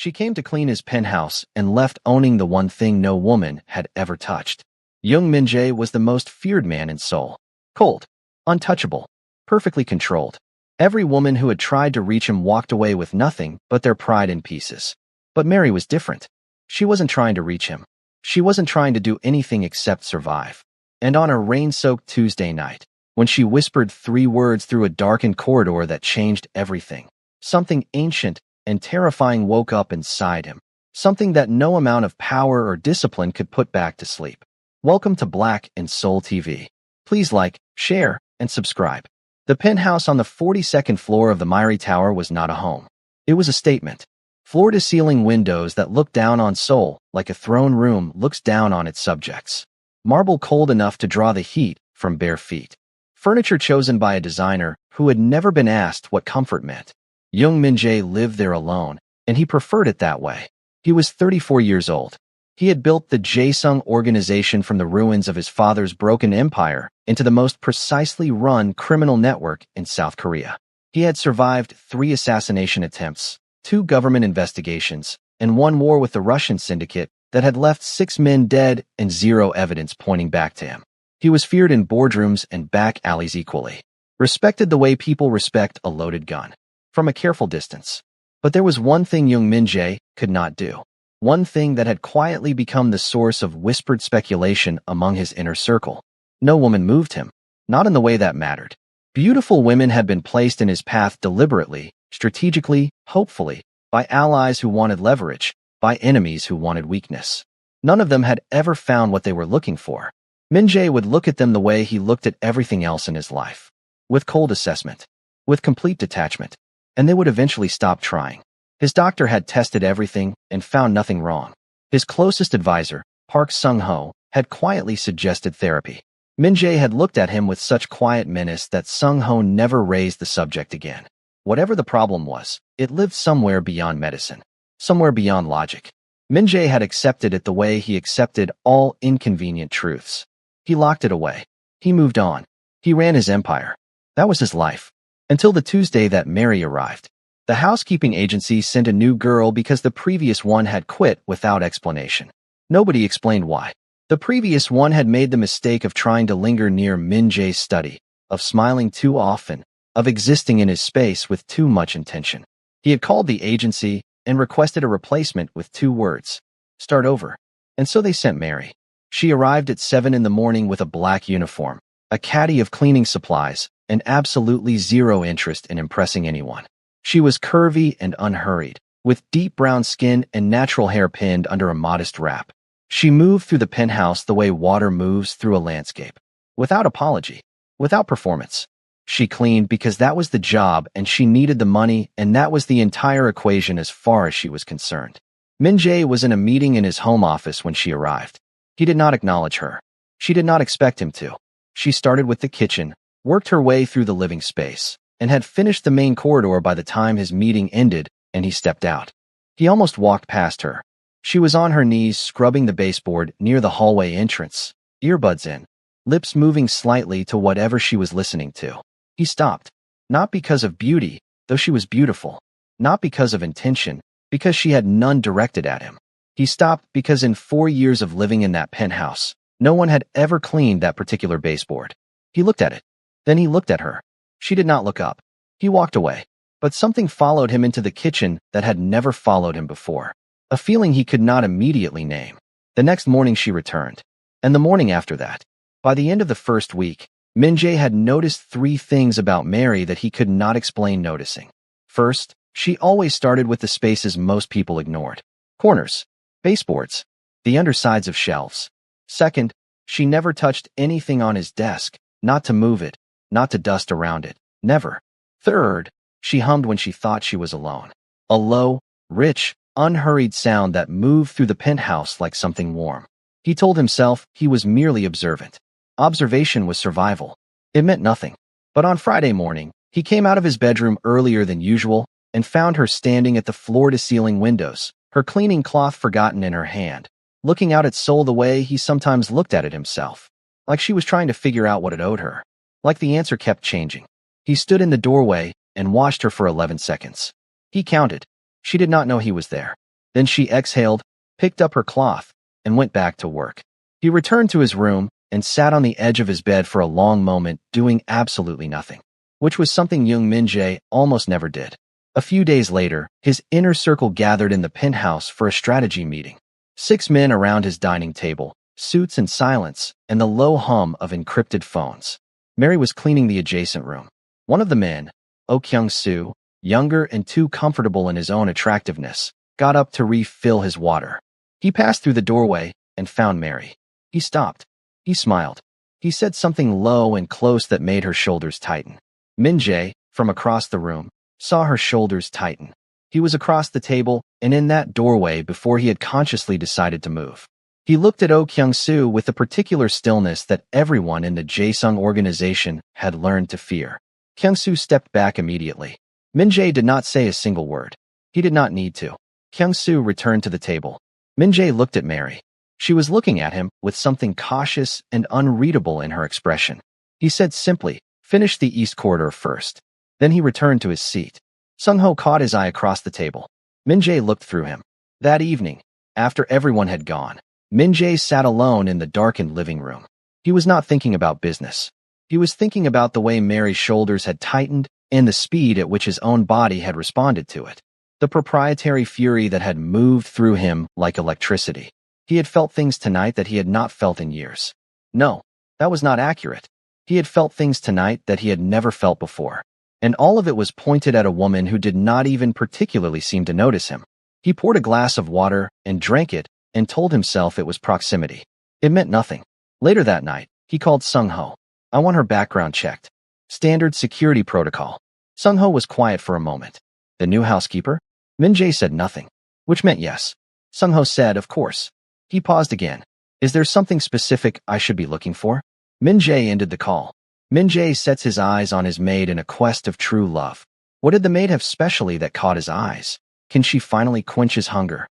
She came to clean his penthouse and left owning the one thing no woman had ever touched. Young Min-jae was the most feared man in Seoul. Cold, untouchable, perfectly controlled. Every woman who had tried to reach him walked away with nothing but their pride in pieces. But Mary was different. She wasn't trying to reach him. She wasn't trying to do anything except survive. And on a rain-soaked Tuesday night, when she whispered 3 words through a darkened corridor that changed everything, something ancient and terrifying woke up inside him, something that no amount of power or discipline could put back to sleep. Welcome to Black and Soul TV. Please like, share, and subscribe. The penthouse on the 42nd floor of the Miri Tower was not a home. It was a statement. Floor-to-ceiling windows that looked down on Seoul like a throne room looks down on its subjects. Marble cold enough to draw the heat from bare feet. Furniture chosen by a designer who had never been asked what comfort meant. Young Min-jae lived there alone, and he preferred it that way. He was 34 years old. He had built the Jaesung organization from the ruins of his father's broken empire into the most precisely run criminal network in South Korea. He had survived 3 assassination attempts, 2 government investigations, and 1 war with the Russian syndicate that had left 6 men dead and 0 evidence pointing back to him. He was feared in boardrooms and back alleys equally, respected the way people respect a loaded gun, from a careful distance. But there was one thing young Min-jae could not do, one thing that had quietly become the source of whispered speculation among his inner circle. No woman moved him, not in the way that mattered. Beautiful women had been placed in his path deliberately, strategically, hopefully, by allies who wanted leverage, by enemies who wanted weakness. None of them had ever found what they were looking for. Min-jae would look at them the way he looked at everything else in his life, with cold assessment, with complete detachment, and they would eventually stop trying. His doctor had tested everything and found nothing wrong. His closest advisor, Park Sung-ho, had quietly suggested therapy. Min-jae had looked at him with such quiet menace that Sung-ho never raised the subject again. Whatever the problem was, it lived somewhere beyond medicine, somewhere beyond logic. Min-jae had accepted it the way he accepted all inconvenient truths. He locked it away. He moved on. He ran his empire. That was his life. Until the Tuesday that Mary arrived. The housekeeping agency sent a new girl because the previous one had quit without explanation. Nobody explained why. The previous one had made the mistake of trying to linger near Min-jae's study, of smiling too often, of existing in his space with too much intention. He had called the agency and requested a replacement with 2 words. Start over. And so they sent Mary. She arrived at 7 in the morning with a black uniform, a caddy of cleaning supplies, and absolutely 0 interest in impressing anyone. She was curvy and unhurried, with deep brown skin and natural hair pinned under a modest wrap. She moved through the penthouse the way water moves through a landscape, without apology, without performance. She cleaned because that was the job and she needed the money, and that was the entire equation as far as she was concerned. Min-jae was in a meeting in his home office when she arrived. He did not acknowledge her. She did not expect him to. She started with the kitchen, worked her way through the living space, and had finished the main corridor by the time his meeting ended and he stepped out. He almost walked past her. She was on her knees scrubbing the baseboard near the hallway entrance, earbuds in, lips moving slightly to whatever she was listening to. He stopped, not because of beauty, though she was beautiful, not because of intention, because she had none directed at him. He stopped because in 4 years of living in that penthouse, no one had ever cleaned that particular baseboard. He looked at it. Then he looked at her. She did not look up. He walked away. But something followed him into the kitchen that had never followed him before. A feeling he could not immediately name. The next morning she returned. And the morning after that. By the end of the first week, Min-jae had noticed 3 things about Mary that he could not explain noticing. First, she always started with the spaces most people ignored. Corners, baseboards, the undersides of shelves. Second, she never touched anything on his desk, not to move it, not to dust around it, never. Third, she hummed when she thought she was alone. A low, rich, unhurried sound that moved through the penthouse like something warm. He told himself he was merely observant. Observation was survival. It meant nothing. But on Friday morning, he came out of his bedroom earlier than usual and found her standing at the floor-to-ceiling windows, her cleaning cloth forgotten in her hand, looking out at Seoul the way he sometimes looked at it himself, like she was trying to figure out what it owed her, like the answer kept changing. He stood in the doorway and watched her for 11 seconds. He counted. She did not know he was there. Then she exhaled, picked up her cloth, and went back to work. He returned to his room and sat on the edge of his bed for a long moment, doing absolutely nothing, which was something Young Min-jae almost never did. A few days later, his inner circle gathered in the penthouse for a strategy meeting. 6 men around his dining table, suits and silence, and the low hum of encrypted phones. Mary was cleaning the adjacent room. One of the men, Oh Kyung-soo, younger and too comfortable in his own attractiveness, got up to refill his water. He passed through the doorway and found Mary. He stopped. He smiled. He said something low and close that made her shoulders tighten. Min-jae, from across the room, saw her shoulders tighten. He was across the table and in that doorway before he had consciously decided to move. He looked at Oh Kyung-soo with the particular stillness that everyone in the Jaesung organization had learned to fear. Kyung-soo stepped back immediately. Min-jae did not say a single word. He did not need to. Kyung-soo returned to the table. Min-jae looked at Mary. She was looking at him with something cautious and unreadable in her expression. He said simply, "Finish the East Corridor first." Then he returned to his seat. Sung-ho caught his eye across the table. Min-jae looked through him. That evening, after everyone had gone, Min-jae sat alone in the darkened living room. He was not thinking about business. He was thinking about the way Mary's shoulders had tightened and the speed at which his own body had responded to it. The proprietary fury that had moved through him like electricity. He had felt things tonight that he had not felt in years. No, that was not accurate. He had felt things tonight that he had never felt before. And all of it was pointed at a woman who did not even particularly seem to notice him. He poured a glass of water and drank it and told himself it was proximity. It meant nothing. Later that night, he called Sung-ho. "I want her background checked. Standard security protocol." Sung-ho was quiet for a moment. "The new housekeeper?" Min-jae said nothing, which meant yes. Sung-ho said, "Of course." He paused again. "Is there something specific I should be looking for?" Min-jae ended the call. Min-jae sets his eyes on his maid in a quest of true love. What did the maid have specially that caught his eyes? Can she finally quench his hunger?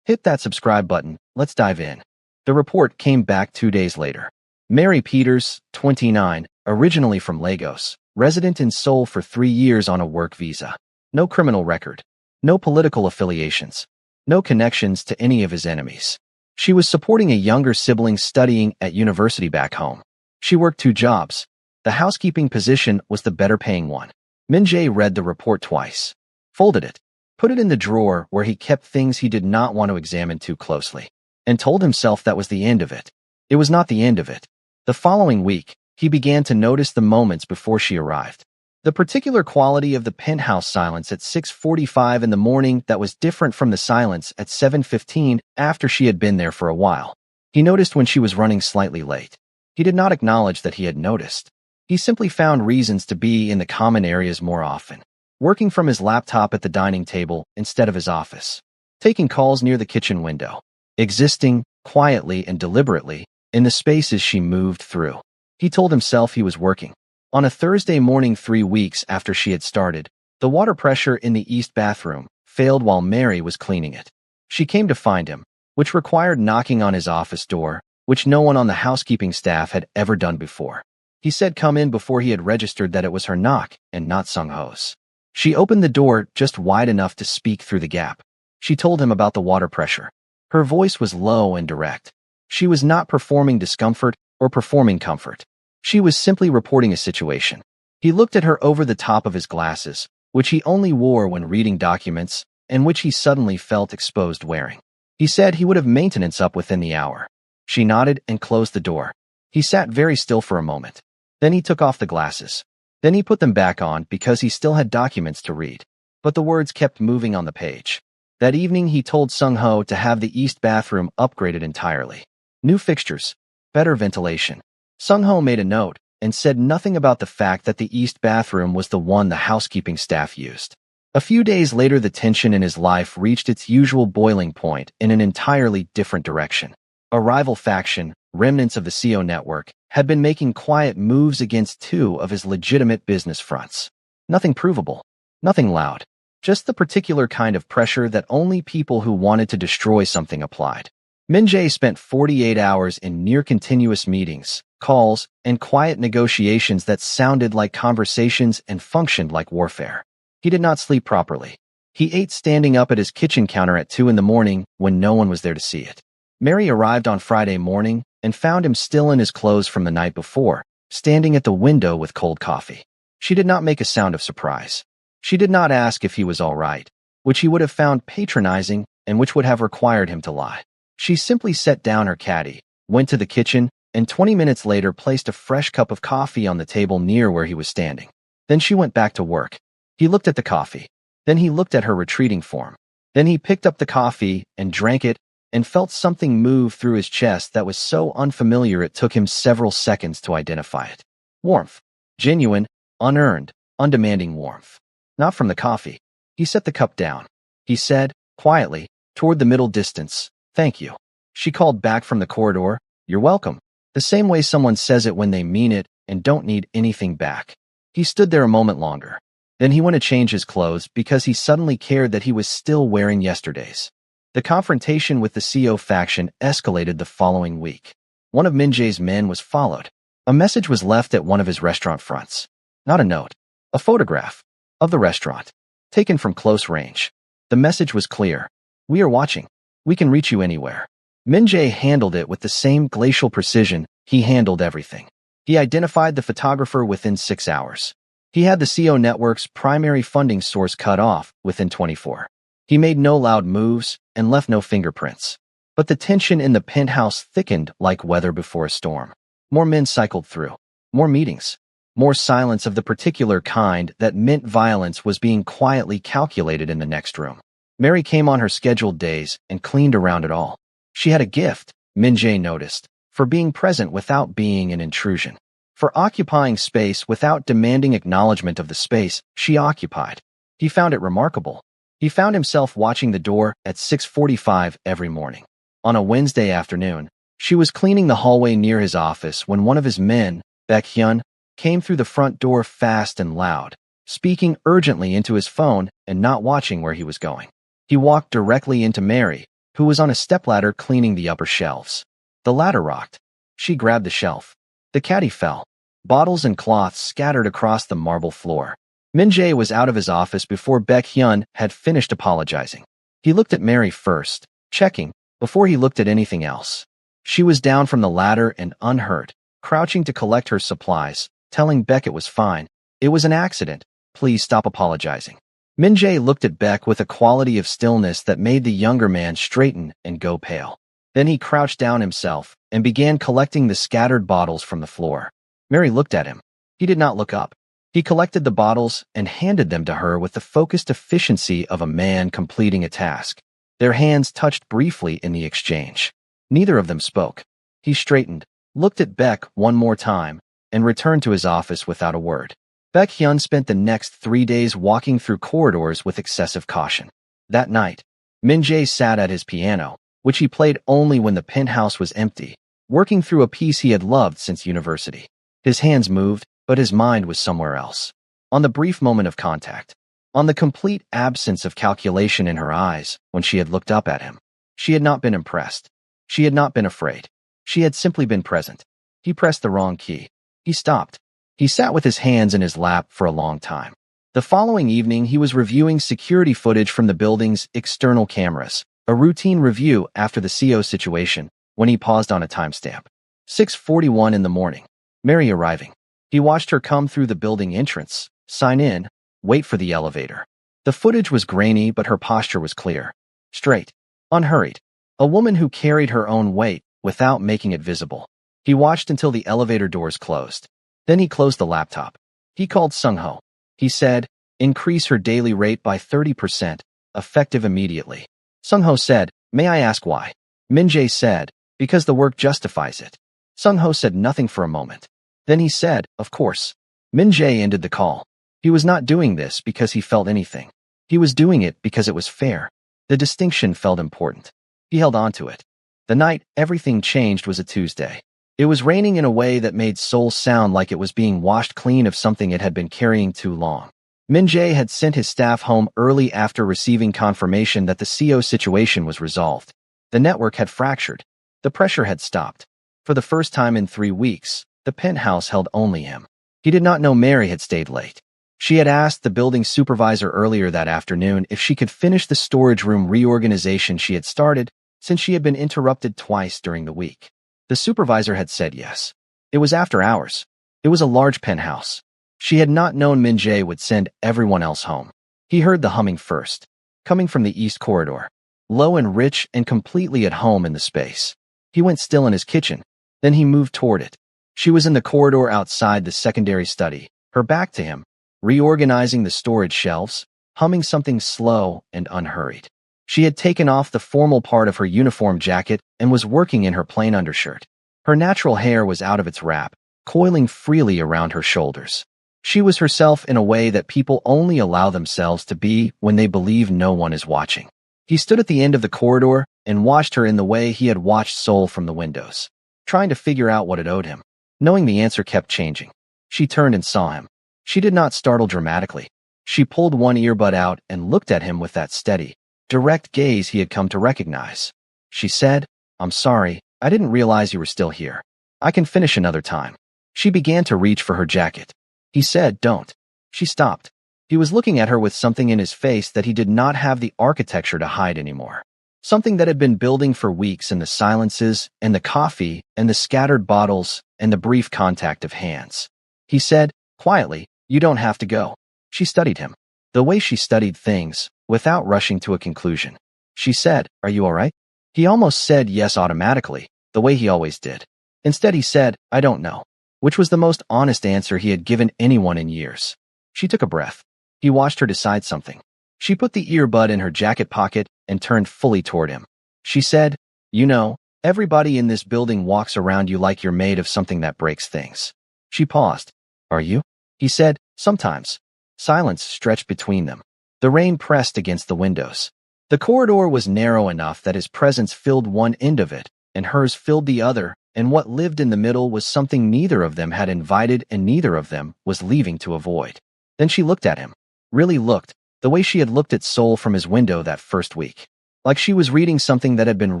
Hit that subscribe button. Let's dive in. The report came back 2 days later. Mary Peters, 29, originally from Lagos, resident in Seoul for 3 years on a work visa. No criminal record. No political affiliations. No connections to any of his enemies. She was supporting a younger sibling studying at university back home. She worked 2 jobs. The housekeeping position was the better-paying one. Min-jae read the report twice, folded it, put it in the drawer where he kept things he did not want to examine too closely, and told himself that was the end of it. It was not the end of it. The following week, he began to notice the moments before she arrived. The particular quality of the penthouse silence at 6:45 in the morning that was different from the silence at 7:15 after she had been there for a while. He noticed when she was running slightly late. He did not acknowledge that he had noticed. He simply found reasons to be in the common areas more often, working from his laptop at the dining table instead of his office, taking calls near the kitchen window, existing, quietly and deliberately, in the spaces she moved through. He told himself he was working. On a Thursday morning 3 weeks after she had started, the water pressure in the east bathroom failed while Mary was cleaning it. She came to find him, which required knocking on his office door, which no one on the housekeeping staff had ever done before. He said come in before he had registered that it was her knock and not Sung-ho's. She opened the door just wide enough to speak through the gap. She told him about the water pressure. Her voice was low and direct. She was not performing discomfort or performing comfort. She was simply reporting a situation. He looked at her over the top of his glasses, which he only wore when reading documents, and which he suddenly felt exposed wearing. He said he would have maintenance up within the hour. She nodded and closed the door. He sat very still for a moment. Then he took off the glasses. Then he put them back on because he still had documents to read. But the words kept moving on the page. That evening he told Sung-ho to have the east bathroom upgraded entirely. New fixtures. Better ventilation. Sung-ho made a note and said nothing about the fact that the east bathroom was the one the housekeeping staff used. A few days later, the tension in his life reached its usual boiling point in an entirely different direction. A rival faction, remnants of the CO network, had been making quiet moves against 2 of his legitimate business fronts. Nothing provable, nothing loud, just the particular kind of pressure that only people who wanted to destroy something applied. Min-jae spent 48 hours in near-continuous meetings, calls, and quiet negotiations that sounded like conversations and functioned like warfare. He did not sleep properly. He ate standing up at his kitchen counter at 2 in the morning when no one was there to see it. Mary arrived on Friday morning and found him still in his clothes from the night before, standing at the window with cold coffee. She did not make a sound of surprise. She did not ask if he was all right, which he would have found patronizing and which would have required him to lie. She simply set down her caddy, went to the kitchen, and 20 minutes later placed a fresh cup of coffee on the table near where he was standing. Then she went back to work. He looked at the coffee. Then he looked at her retreating form. Then he picked up the coffee and drank it and felt something move through his chest that was so unfamiliar it took him several seconds to identify it. Warmth. Genuine, unearned, undemanding warmth. Not from the coffee. He set the cup down. He said, quietly, toward the middle distance, "Thank you." She called back from the corridor, "You're welcome." The same way someone says it when they mean it and don't need anything back. He stood there a moment longer. Then he went to change his clothes because he suddenly cared that he was still wearing yesterday's. The confrontation with the CO faction escalated the following week. One of Min Jae's men was followed. A message was left at one of his restaurant fronts. Not a note. A photograph of the restaurant, taken from close range. The message was clear. "We are watching. We can reach you anywhere." Min Jae handled it with the same glacial precision he handled everything. He identified the photographer within 6 hours. He had the CO network's primary funding source cut off within 24. He made no loud moves and left no fingerprints. But the tension in the penthouse thickened like weather before a storm. More men cycled through. More meetings. More silence of the particular kind that meant violence was being quietly calculated in the next room. Mary came on her scheduled days and cleaned around it all. She had a gift, Min Jae noticed, for being present without being an intrusion. For occupying space without demanding acknowledgement of the space she occupied. He found it remarkable. He found himself watching the door at 6:45 every morning. On a Wednesday afternoon, she was cleaning the hallway near his office when one of his men, Baek Hyun, came through the front door fast and loud, speaking urgently into his phone and not watching where he was going. He walked directly into Mary, who was on a stepladder cleaning the upper shelves. The ladder rocked. She grabbed the shelf. The caddy fell. Bottles and cloths scattered across the marble floor. Min Jae was out of his office before Baek Hyun had finished apologizing. He looked at Mary first, checking, before he looked at anything else. She was down from the ladder and unhurt, crouching to collect her supplies, telling Baek it was fine. It was an accident. Please stop apologizing. Min Jae looked at Baek with a quality of stillness that made the younger man straighten and go pale. Then he crouched down himself and began collecting the scattered bottles from the floor. Mary looked at him. He did not look up. He collected the bottles and handed them to her with the focused efficiency of a man completing a task. Their hands touched briefly in the exchange. Neither of them spoke. He straightened, looked at Baek one more time, and returned to his office without a word. Baek Hyun spent the next 3 days walking through corridors with excessive caution. That night, Min Jae sat at his piano, which he played only when the penthouse was empty, working through a piece he had loved since university. His hands moved, but his mind was somewhere else. On the brief moment of contact. On the complete absence of calculation in her eyes when she had looked up at him. She had not been impressed. She had not been afraid. She had simply been present. He pressed the wrong key. He stopped. He sat with his hands in his lap for a long time. The following evening, he was reviewing security footage from the building's external cameras, a routine review after the CO situation, when he paused on a timestamp. 6:41 in the morning. Mary arriving. He watched her come through the building entrance, sign in, wait for the elevator. The footage was grainy, but her posture was clear. Straight. Unhurried. A woman who carried her own weight without making it visible. He watched until the elevator doors closed. Then he closed the laptop. He called Sung-ho. He said, "Increase her daily rate by 30%, effective immediately." Sung-ho said, "May I ask why?" Min Jae said, "Because the work justifies it." Sung-ho said nothing for a moment. Then he said, "Of course." Min Jae ended the call. He was not doing this because he felt anything. He was doing it because it was fair. The distinction felt important. He held on to it. The night everything changed was a Tuesday. It was raining in a way that made Seoul sound like it was being washed clean of something it had been carrying too long. Min Jae had sent his staff home early after receiving confirmation that the CO situation was resolved. The network had fractured. The pressure had stopped. For the first time in 3 weeks, the penthouse held only him. He did not know Mary had stayed late. She had asked the building supervisor earlier that afternoon if she could finish the storage room reorganization she had started, since she had been interrupted twice during the week. The supervisor had said yes. It was after hours. It was a large penthouse. She had not known Min Jae would send everyone else home. He heard the humming first, coming from the east corridor, low and rich and completely at home in the space. He went still in his kitchen. Then he moved toward it. She was in the corridor outside the secondary study, her back to him, reorganizing the storage shelves, humming something slow and unhurried. She had taken off the formal part of her uniform jacket and was working in her plain undershirt. Her natural hair was out of its wrap, coiling freely around her shoulders. She was herself in a way that people only allow themselves to be when they believe no one is watching. He stood at the end of the corridor and watched her in the way he had watched Seoul from the windows, trying to figure out what it owed him. Knowing the answer kept changing. She turned and saw him. She did not startle dramatically. She pulled one earbud out and looked at him with that steady, direct gaze he had come to recognize. She said, "I'm sorry, I didn't realize you were still here. I can finish another time." She began to reach for her jacket. He said, "Don't." She stopped. He was looking at her with something in his face that he did not have the architecture to hide anymore. Something that had been building for weeks in the silences and the coffee and the scattered bottles and the brief contact of hands. He said, quietly, "You don't have to go." She studied him. The way she studied things, without rushing to a conclusion. She said, "Are you all right?" He almost said yes automatically, the way he always did. Instead he said, "I don't know," which was the most honest answer he had given anyone in years. She took a breath. He watched her decide something. She put the earbud in her jacket pocket and turned fully toward him. She said, "You know, everybody in this building walks around you like you're made of something that breaks things." She paused. "Are you?" He said, "Sometimes." Silence stretched between them. The rain pressed against the windows. The corridor was narrow enough that his presence filled one end of it, and hers filled the other, and what lived in the middle was something neither of them had invited and neither of them was leaving to avoid. Then she looked at him. Really looked, the way she had looked at Seoul from his window that first week. Like she was reading something that had been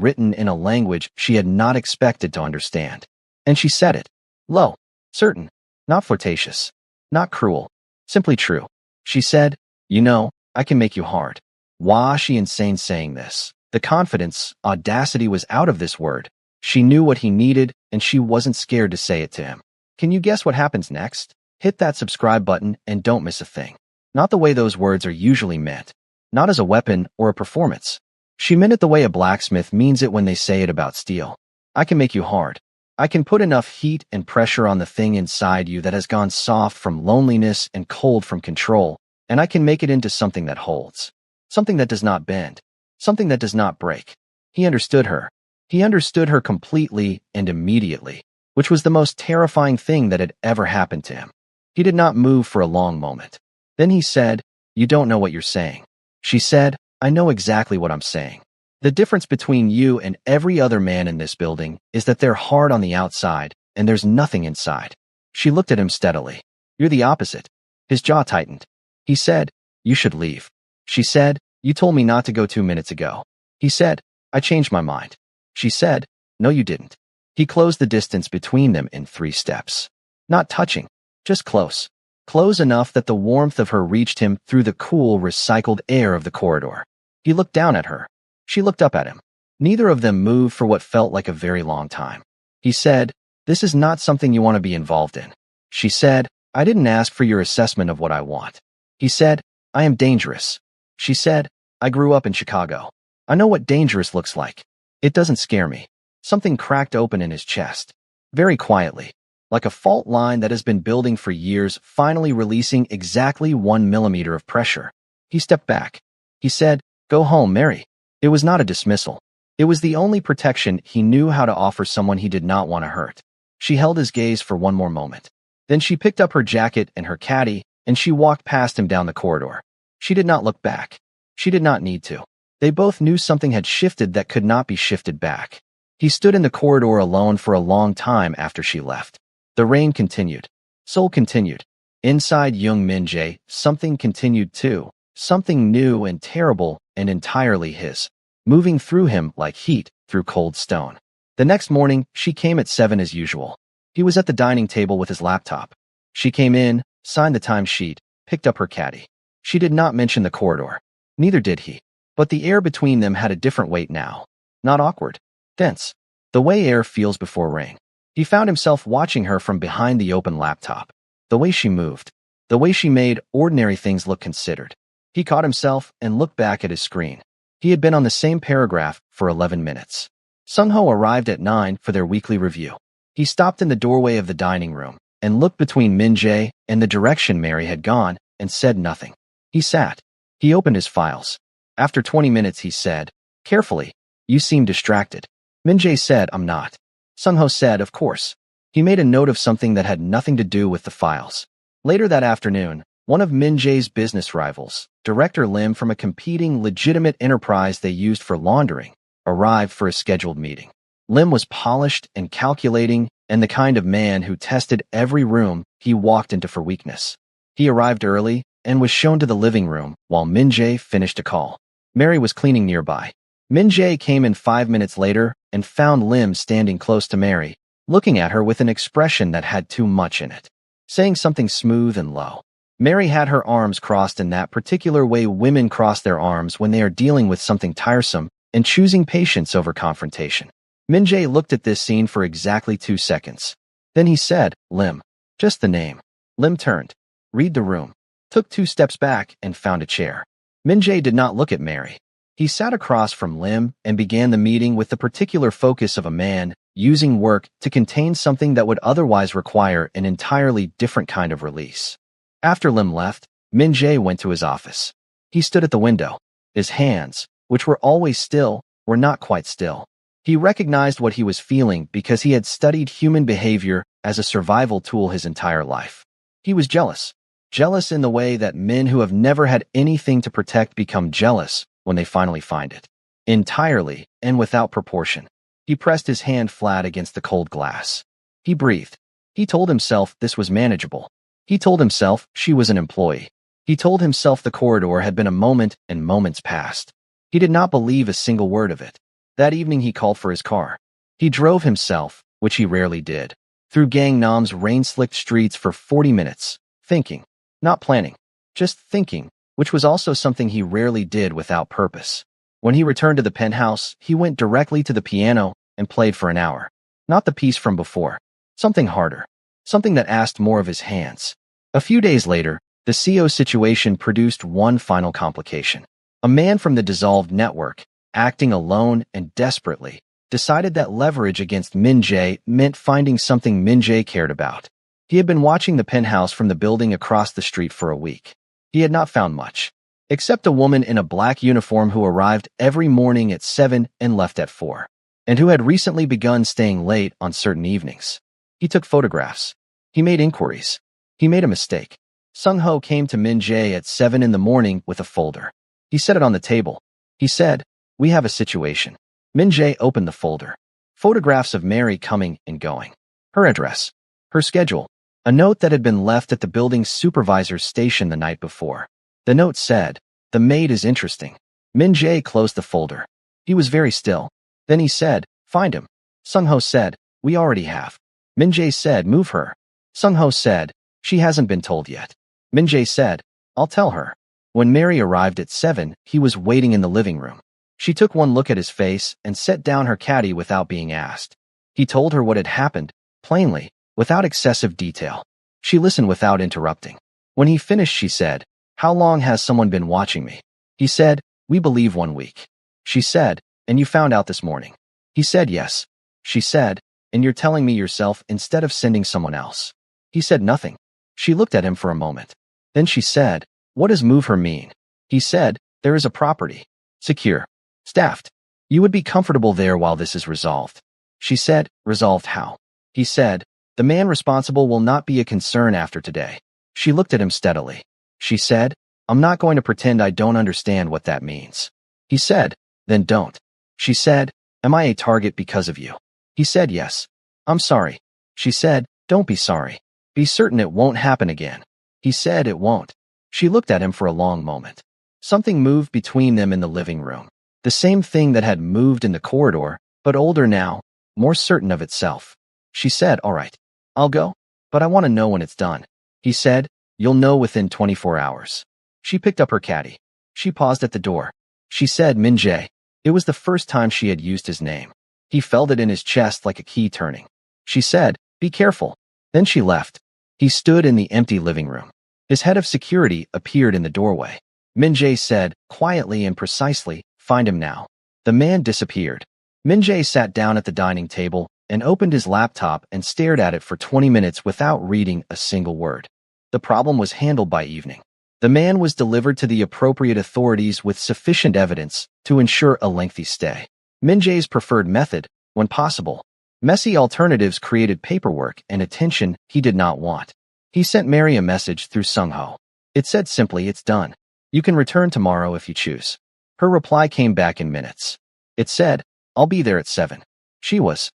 written in a language she had not expected to understand. And she said it. Low. Certain. Not flirtatious. Not cruel. Simply true. She said, "You know, I can make you hard." Why she insane saying this? The confidence, audacity was out of this word. She knew what he needed, and she wasn't scared to say it to him. Can you guess what happens next? Hit that subscribe button and don't miss a thing. Not the way those words are usually meant. Not as a weapon or a performance. She meant it the way a blacksmith means it when they say it about steel. I can make you hard. I can put enough heat and pressure on the thing inside you that has gone soft from loneliness and cold from control, and I can make it into something that holds. Something that does not bend. Something that does not break. He understood her. He understood her completely and immediately, which was the most terrifying thing that had ever happened to him. He did not move for a long moment. Then he said, "You don't know what you're saying." She said, "I know exactly what I'm saying. The difference between you and every other man in this building is that they're hard on the outside and there's nothing inside." She looked at him steadily. "You're the opposite." His jaw tightened. He said, "You should leave." She said, "You told me not to go 2 minutes ago." He said, "I changed my mind." She said, "No, you didn't." He closed the distance between them in 3 steps. Not touching, just close. Close enough that the warmth of her reached him through the cool, recycled air of the corridor. He looked down at her. She looked up at him. Neither of them moved for what felt like a very long time. He said, "This is not something you want to be involved in." She said, "I didn't ask for your assessment of what I want." He said, "I am dangerous." She said, "I grew up in Chicago. I know what dangerous looks like. It doesn't scare me." Something cracked open in his chest. Very quietly. Like a fault line that has been building for years, finally releasing exactly 1 millimeter of pressure. He stepped back. He said, "Go home, Mary." It was not a dismissal. It was the only protection he knew how to offer someone he did not want to hurt. She held his gaze for one more moment. Then she picked up her jacket and her caddy, and she walked past him down the corridor. She did not look back. She did not need to. They both knew something had shifted that could not be shifted back. He stood in the corridor alone for a long time after she left. The rain continued. Seoul continued. Inside Young Min Jae, something continued too. Something new and terrible and entirely his. Moving through him like heat through cold stone. The next morning, she came at 7 as usual. He was at the dining table with his laptop. She came in, signed the timesheet, picked up her caddy. She did not mention the corridor. Neither did he. But the air between them had a different weight now. Not awkward. Dense. The way air feels before rain. He found himself watching her from behind the open laptop. The way she moved. The way she made ordinary things look considered. He caught himself and looked back at his screen. He had been on the same paragraph for 11 minutes. Sung-ho arrived at 9 for their weekly review. He stopped in the doorway of the dining room and looked between Min-jae and the direction Mary had gone and said nothing. He sat. He opened his files. After 20 minutes he said, carefully, "You seem distracted." Min-jae said, "I'm not." Sung-ho said, "Of course." He made a note of something that had nothing to do with the files. Later that afternoon, one of Min-jae's business rivals, Director Lim from a competing legitimate enterprise they used for laundering, arrived for a scheduled meeting. Lim was polished and calculating and the kind of man who tested every room he walked into for weakness. He arrived early and was shown to the living room while Min-jae finished a call. Mary was cleaning nearby. Min-jae came in 5 minutes later and found Lim standing close to Mary, looking at her with an expression that had too much in it, saying something smooth and low. Mary had her arms crossed in that particular way women cross their arms when they are dealing with something tiresome and choosing patience over confrontation. Min-jae looked at this scene for exactly 2 seconds. Then he said, "Lim." Just the name. Lim turned. Read the room. Took 2 steps back and found a chair. Min-jae did not look at Mary. He sat across from Lim and began the meeting with the particular focus of a man using work to contain something that would otherwise require an entirely different kind of release. After Lim left, Min-jae went to his office. He stood at the window. His hands, which were always still, were not quite still. He recognized what he was feeling because he had studied human behavior as a survival tool his entire life. He was jealous. Jealous in the way that men who have never had anything to protect become jealous when they finally find it. Entirely and without proportion. He pressed his hand flat against the cold glass. He breathed. He told himself this was manageable. He told himself she was an employee. He told himself the corridor had been a moment and moments passed. He did not believe a single word of it. That evening he called for his car. He drove himself, which he rarely did, through Gangnam's rain-slicked streets for 40 minutes, thinking, not planning, just thinking, which was also something he rarely did without purpose. When he returned to the penthouse, he went directly to the piano and played for an hour. Not the piece from before. Something harder. Something that asked more of his hands. A few days later, the CO situation produced one final complication. A man from the dissolved network, acting alone and desperately, decided that leverage against Min-jae meant finding something Min-jae cared about. He had been watching the penthouse from the building across the street for a week. He had not found much, except a woman in a black uniform who arrived every morning at 7 and left at 4, and who had recently begun staying late on certain evenings. He took photographs. He made inquiries. He made a mistake. Sung-ho came to Min-jae at 7 in the morning with a folder. He set it on the table. He said, "We have a situation." Min-jae opened the folder. Photographs of Mary coming and going. Her address. Her schedule. A note that had been left at the building's supervisor's station the night before. The note said, "The maid is interesting." Min-jae closed the folder. He was very still. Then he said, "Find him." Sung-ho said, "We already have." Min-jae said, "Move her." Sung-ho said, "She hasn't been told yet." Min-jae said, "I'll tell her." When Mary arrived at 7, he was waiting in the living room. She took one look at his face and set down her caddy without being asked. He told her what had happened, plainly, without excessive detail. She listened without interrupting. When he finished, she said, "How long has someone been watching me?" He said, "We believe 1 week." She said, "And you found out this morning?" He said, "Yes." She said, "And you're telling me yourself instead of sending someone else?" He said nothing. She looked at him for a moment. Then she said, "What does move her mean?" He said, "There is a property. Secure. Staffed. You would be comfortable there while this is resolved." She said, "Resolved how?" He said, "The man responsible will not be a concern after today." She looked at him steadily. She said, "I'm not going to pretend I don't understand what that means." He said, "Then don't." She said, "Am I a target because of you?" He said, "Yes." "I'm sorry." She said, "Don't be sorry. Be certain it won't happen again." He said, "It won't." She looked at him for a long moment. Something moved between them in the living room. The same thing that had moved in the corridor, but older now, more certain of itself. She said, "All right. I'll go. But I want to know when it's done." He said, You'll know within 24 hours. She picked up her caddy. She paused at the door. She said, Min Jae. It was the first time she had used his name. He felt it in his chest like a key turning. She said, be careful. Then she left. He stood in the empty living room. His head of security appeared in the doorway. Min Jae said, quietly and precisely, find him now. The man disappeared. Min Jae sat down at the dining table and opened his laptop and stared at it for 20 minutes without reading a single word. The problem was handled by evening. The man was delivered to the appropriate authorities with sufficient evidence to ensure a lengthy stay. Min Jae's preferred method, when possible. Messy alternatives created paperwork and attention he did not want. He sent Mary a message through Sungho. It said simply, it's done. You can return tomorrow if you choose. Her reply came back in minutes. It said, I'll be there at 7. She was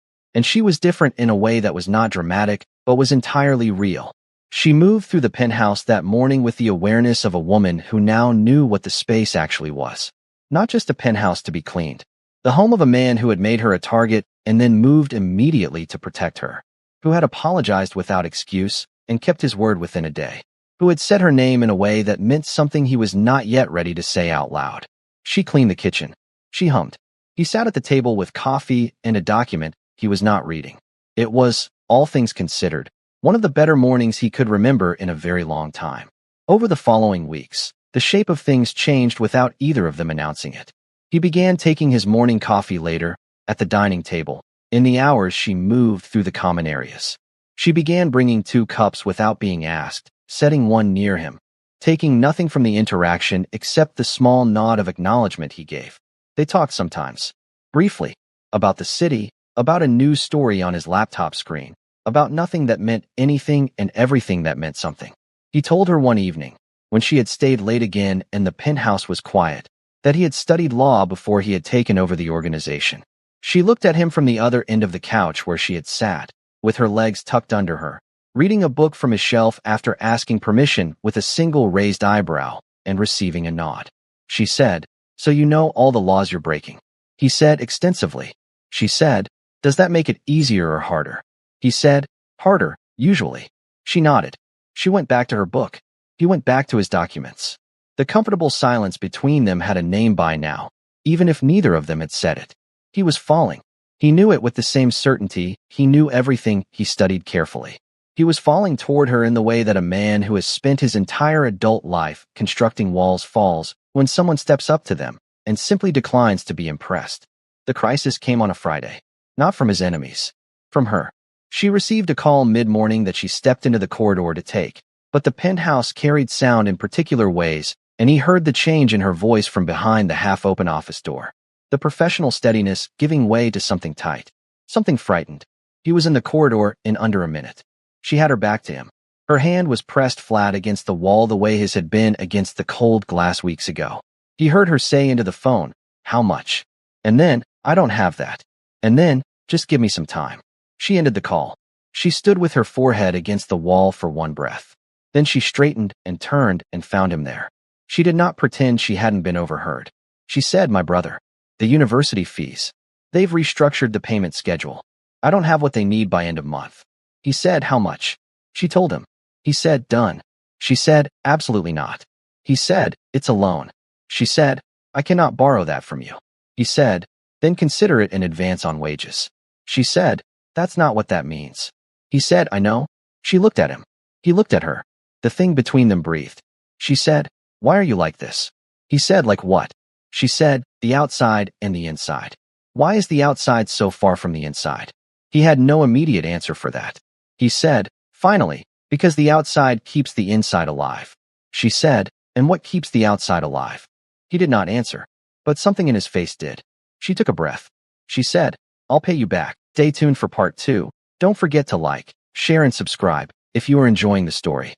different in a way that was not dramatic, but was entirely real. She moved through the penthouse that morning with the awareness of a woman who now knew what the space actually was. Not just a penthouse to be cleaned. The home of a man who had made her a target and then moved immediately to protect her. Who had apologized without excuse and kept his word within a day. Who had said her name in a way that meant something he was not yet ready to say out loud. She cleaned the kitchen. She hummed. He sat at the table with coffee and a document he was not reading. It was, all things considered, one of the better mornings he could remember in a very long time. Over the following weeks, the shape of things changed without either of them announcing it. He began taking his morning coffee later, at the dining table. In the hours she moved through the common areas. She began bringing 2 cups without being asked, setting one near him, taking nothing from the interaction except the small nod of acknowledgement he gave. They talked sometimes, briefly, about the city, about a news story on his laptop screen, about nothing that meant anything and everything that meant something. He told her one evening, when she had stayed late again and the penthouse was quiet, that he had studied law before he had taken over the organization. She looked at him from the other end of the couch where she had sat, with her legs tucked under her, reading a book from his shelf after asking permission with a single raised eyebrow and receiving a nod. She said, so you know all the laws you're breaking. He said extensively. She said, does that make it easier or harder? He said, harder, usually. She nodded. She went back to her book. He went back to his documents. The comfortable silence between them had a name by now, even if neither of them had said it. He was falling. He knew it with the same certainty. He knew everything. He studied carefully. He was falling toward her in the way that a man who has spent his entire adult life constructing walls falls when someone steps up to them and simply declines to be impressed. The crisis came on a Friday. Not from his enemies. From her. She received a call mid-morning that she stepped into the corridor to take, but the penthouse carried sound in particular ways, and he heard the change in her voice from behind the half-open office door. The professional steadiness giving way to something tight. Something frightened. He was in the corridor in under a minute. She had her back to him. Her hand was pressed flat against the wall the way his had been against the cold glass weeks ago. He heard her say into the phone, how much? And then, I don't have that. And then, just give me some time. She ended the call. She stood with her forehead against the wall for one breath. Then she straightened and turned and found him there. She did not pretend she hadn't been overheard. She said, my brother. The university fees. They've restructured the payment schedule. I don't have what they need by end of month. He said, how much? She told him. He said, done. She said, absolutely not. He said, it's a loan. She said, I cannot borrow that from you. He said, then consider it an advance on wages. She said, that's not what that means. He said, I know. She looked at him. He looked at her. The thing between them breathed. She said, why are you like this? He said, like what? She said, the outside and the inside. Why is the outside so far from the inside? He had no immediate answer for that. He said, finally, because the outside keeps the inside alive. She said, and what keeps the outside alive? He did not answer, but something in his face did. She took a breath. She said, I'll pay you back. Stay tuned for part 2. Don't forget to like, share, and subscribe if you are enjoying the story.